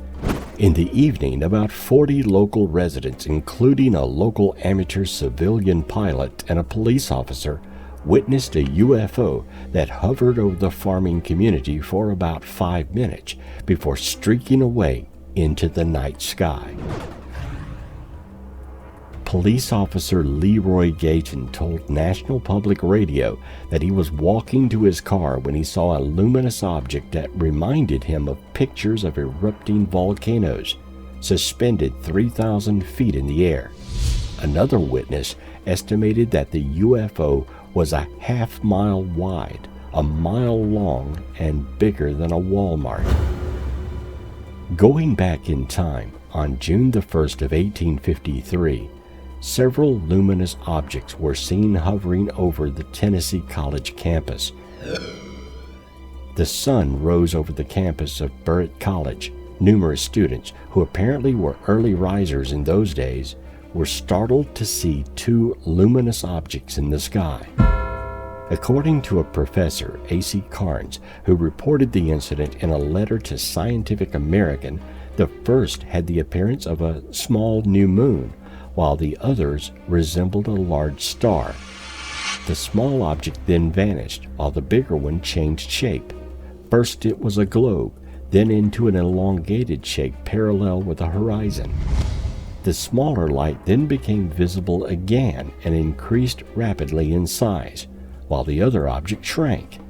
In the evening, about 40 local residents, including a local amateur civilian pilot and a police officer, witnessed a UFO that hovered over the farming community for about 5 minutes before streaking away into the night sky. Police officer Leroy Gayton told National Public Radio that he was walking to his car when he saw a luminous object that reminded him of pictures of erupting volcanoes suspended 3,000 feet in the air. Another witness estimated that the UFO was a half-mile wide, a mile long, and bigger than a Walmart. Going back in time, on June the 1st of 1853, several luminous objects were seen hovering over the Tennessee College campus. The sun rose over the campus of Burritt College. Numerous students, who apparently were early risers in those days, were startled to see 2 luminous objects in the sky. According to a professor, A.C. Carnes, who reported the incident in a letter to Scientific American, the first had the appearance of a small new moon, while the others resembled a large star. The small object then vanished, while the bigger one changed shape. First it was a globe, then into an elongated shape parallel with the horizon. The smaller light then became visible again and increased rapidly in size, while the other object shrank.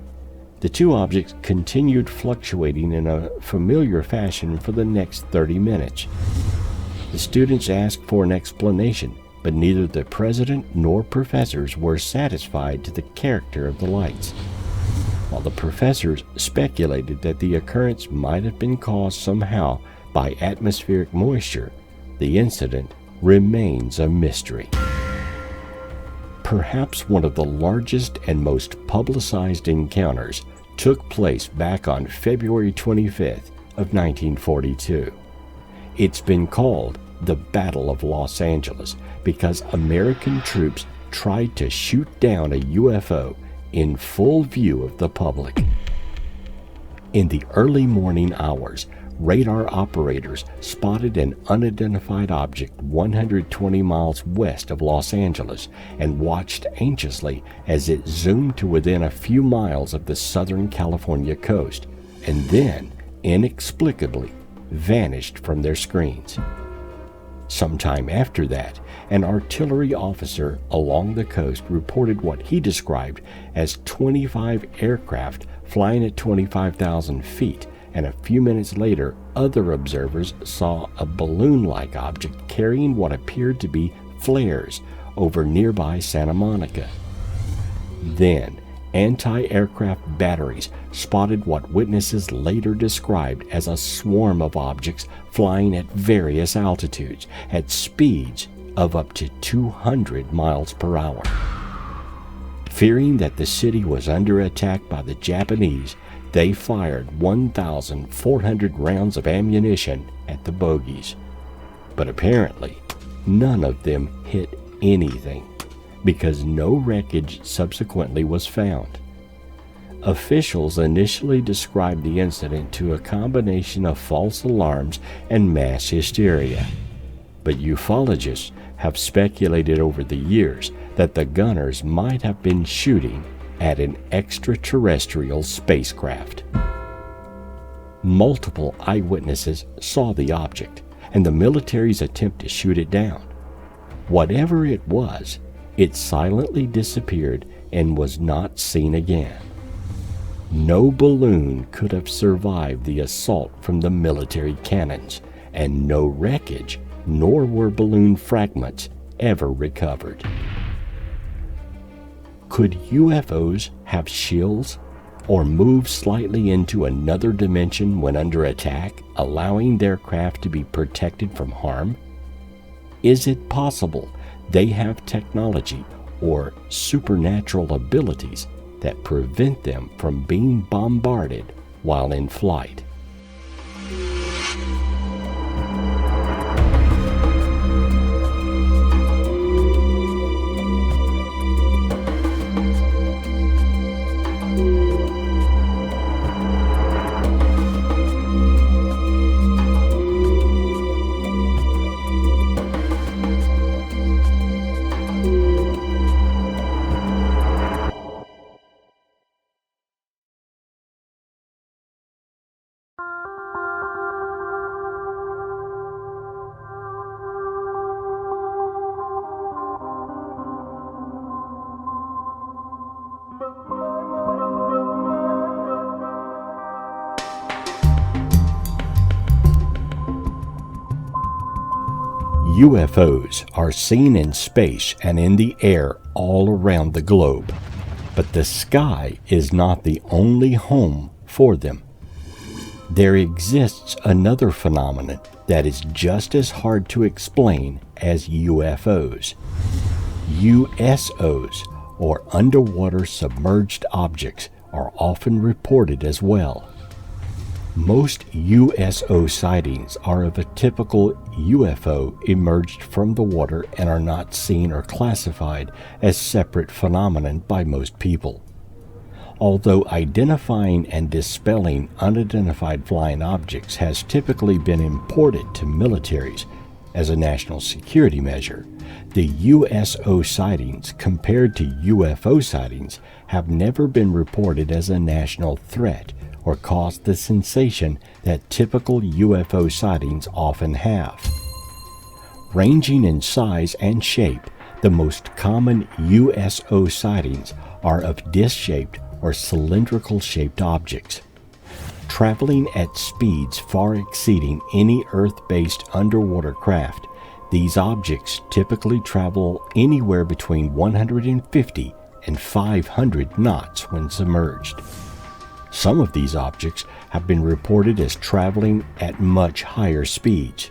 The 2 objects continued fluctuating in a familiar fashion for the next 30 minutes. The students asked for an explanation, but neither the president nor professors were satisfied to the character of the lights. While the professors speculated that the occurrence might have been caused somehow by atmospheric moisture, the incident remains a mystery. Perhaps one of the largest and most publicized encounters took place back on February 25th of 1942. It's been called the Battle of Los Angeles because American troops tried to shoot down a UFO in full view of the public. In the early morning hours, radar operators spotted an unidentified object 120 miles west of Los Angeles and watched anxiously as it zoomed to within a few miles of the Southern California coast, and then, inexplicably, vanished from their screens. Sometime after that, an artillery officer along the coast reported what he described as 25 aircraft flying at 25,000 feet, and a few minutes later, other observers saw a balloon-like object carrying what appeared to be flares over nearby Santa Monica. Then, anti-aircraft batteries spotted what witnesses later described as a swarm of objects flying at various altitudes at speeds of up to 200 miles per hour. Fearing that the city was under attack by the Japanese, they fired 1,400 rounds of ammunition at the bogies. But apparently, none of them hit anything, because no wreckage subsequently was found. Officials initially described the incident to a combination of false alarms and mass hysteria, but ufologists have speculated over the years that the gunners might have been shooting at an extraterrestrial spacecraft. Multiple eyewitnesses saw the object and the military's attempt to shoot it down. Whatever it was, it silently disappeared and was not seen again. No balloon could have survived the assault from the military cannons, and no wreckage, nor were balloon fragments ever recovered. Could UFOs have shields or move slightly into another dimension when under attack, allowing their craft to be protected from harm? Is it possible they have technology or supernatural abilities that prevent them from being bombarded while in flight? UFOs are seen in space and in the air all around the globe, but the sky is not the only home for them. There exists another phenomenon that is just as hard to explain as UFOs. USOs, or underwater submerged objects, are often reported as well. Most USO sightings are of a typical UFO emerged from the water and are not seen or classified as separate phenomenon by most people. Although identifying and dispelling unidentified flying objects has typically been important to militaries as a national security measure, the USO sightings compared to UFO sightings have never been reported as a national threat or caused the sensation that typical UFO sightings often have. Ranging in size and shape, the most common USO sightings are of disc-shaped or cylindrical-shaped objects. Traveling at speeds far exceeding any Earth-based underwater craft, these objects typically travel anywhere between 150 and 500 knots when submerged. Some of these objects have been reported as traveling at much higher speeds.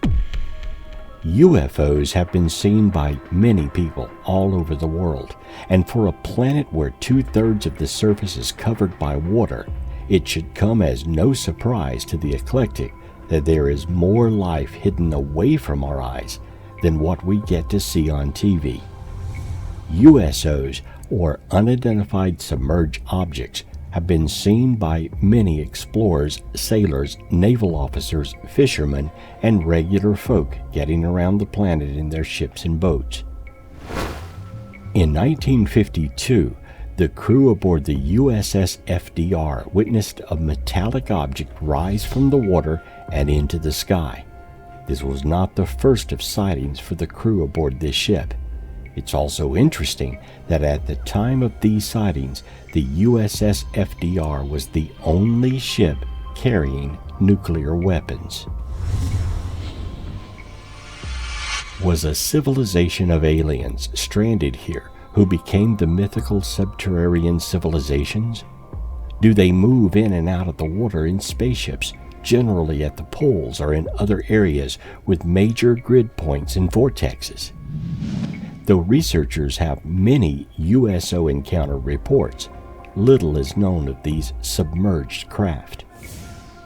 UFOs have been seen by many people all over the world, and for a planet where 2/3 of the surface is covered by water, it should come as no surprise to the eclectic that there is more life hidden away from our eyes than what we get to see on TV. USOs, or unidentified submerged objects, have been seen by many explorers, sailors, naval officers, fishermen, and regular folk getting around the planet in their ships and boats. In 1952, the crew aboard the USS FDR witnessed a metallic object rise from the water and into the sky. This was not the first of sightings for the crew aboard this ship. It's also interesting that at the time of these sightings, the USS FDR was the only ship carrying nuclear weapons. Was a civilization of aliens stranded here who became the mythical subterranean civilizations? Do they move in and out of the water in spaceships, generally at the poles or in other areas with major grid points and vortexes? Though researchers have many USO encounter reports, little is known of these submerged craft.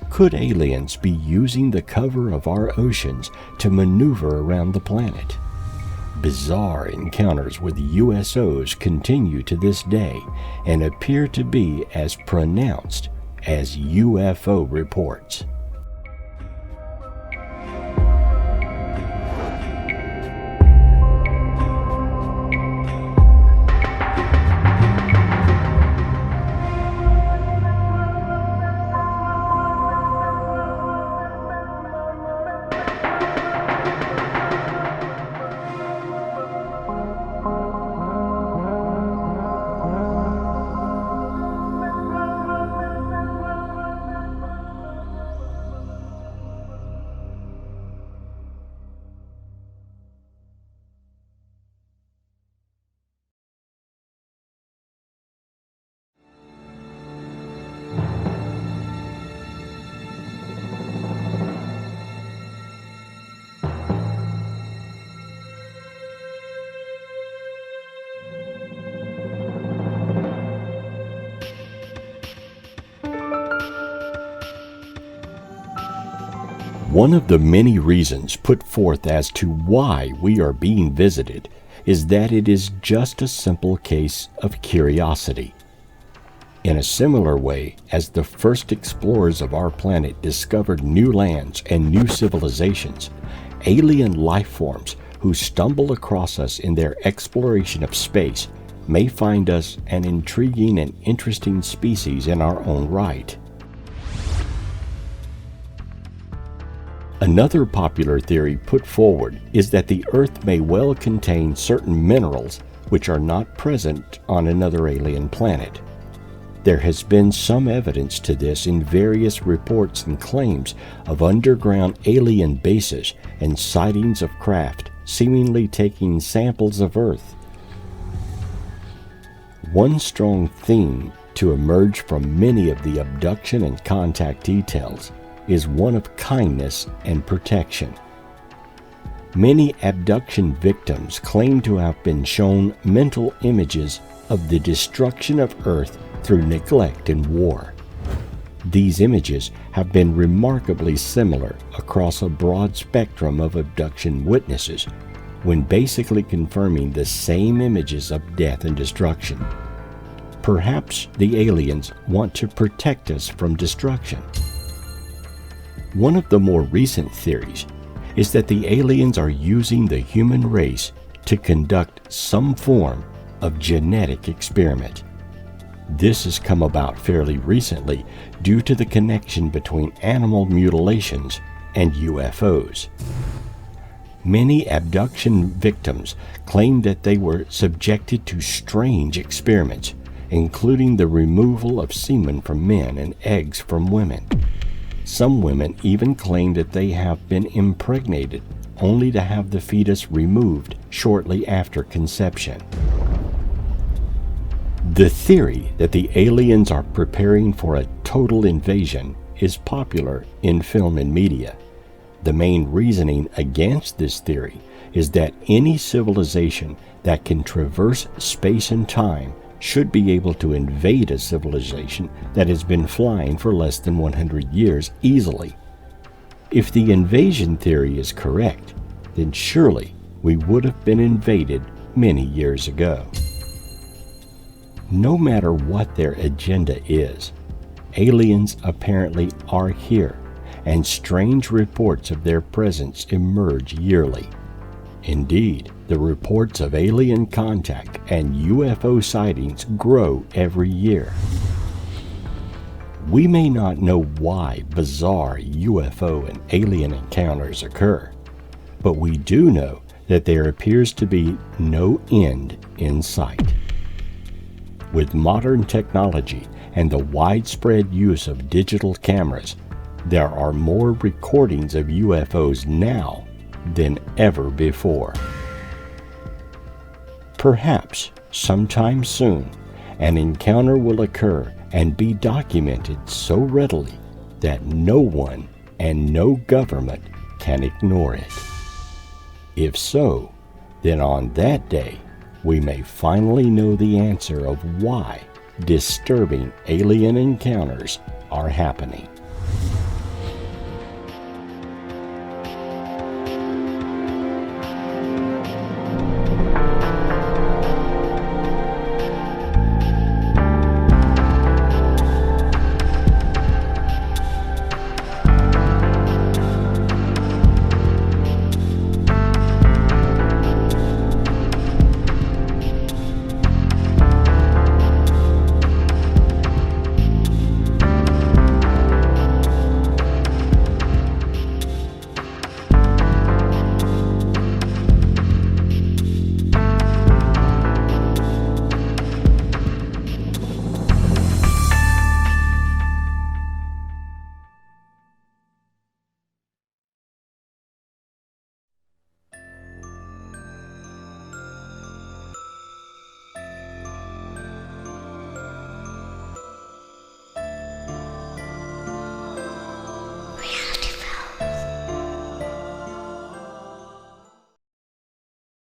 Could aliens be using the cover of our oceans to maneuver around the planet? Bizarre encounters with USOs continue to this day and appear to be as pronounced as UFO reports. One of the many reasons put forth as to why we are being visited is that it is just a simple case of curiosity. In a similar way as the first explorers of our planet discovered new lands and new civilizations, alien life forms who stumble across us in their exploration of space may find us an intriguing and interesting species in our own right. Another popular theory put forward is that the Earth may well contain certain minerals which are not present on another alien planet. There has been some evidence to this in various reports and claims of underground alien bases and sightings of craft seemingly taking samples of Earth. One strong theme to emerge from many of the abduction and contact details is one of kindness and protection. Many abduction victims claim to have been shown mental images of the destruction of Earth through neglect and war. These images have been remarkably similar across a broad spectrum of abduction witnesses, when basically confirming the same images of death and destruction. Perhaps the aliens want to protect us from destruction. One of the more recent theories is that the aliens are using the human race to conduct some form of genetic experiment. This has come about fairly recently due to the connection between animal mutilations and UFOs. Many abduction victims claim that they were subjected to strange experiments, including the removal of semen from men and eggs from women. Some women even claim that they have been impregnated, only to have the fetus removed shortly after conception. The theory that the aliens are preparing for a total invasion is popular in film and media. The main reasoning against this theory is that any civilization that can traverse space and time should be able to invade a civilization that has been flying for less than 100 years easily. If the invasion theory is correct, then surely we would have been invaded many years ago. No matter what their agenda is, aliens apparently are here, and strange reports of their presence emerge yearly. Indeed, the reports of alien contact and UFO sightings grow every year. We may not know why bizarre UFO and alien encounters occur, but we do know that there appears to be no end in sight. With modern technology and the widespread use of digital cameras, there are more recordings of UFOs now than ever before. Perhaps sometime soon, an encounter will occur and be documented so readily that no one and no government can ignore it. If so, then on that day, we may finally know the answer of why disturbing alien encounters are happening.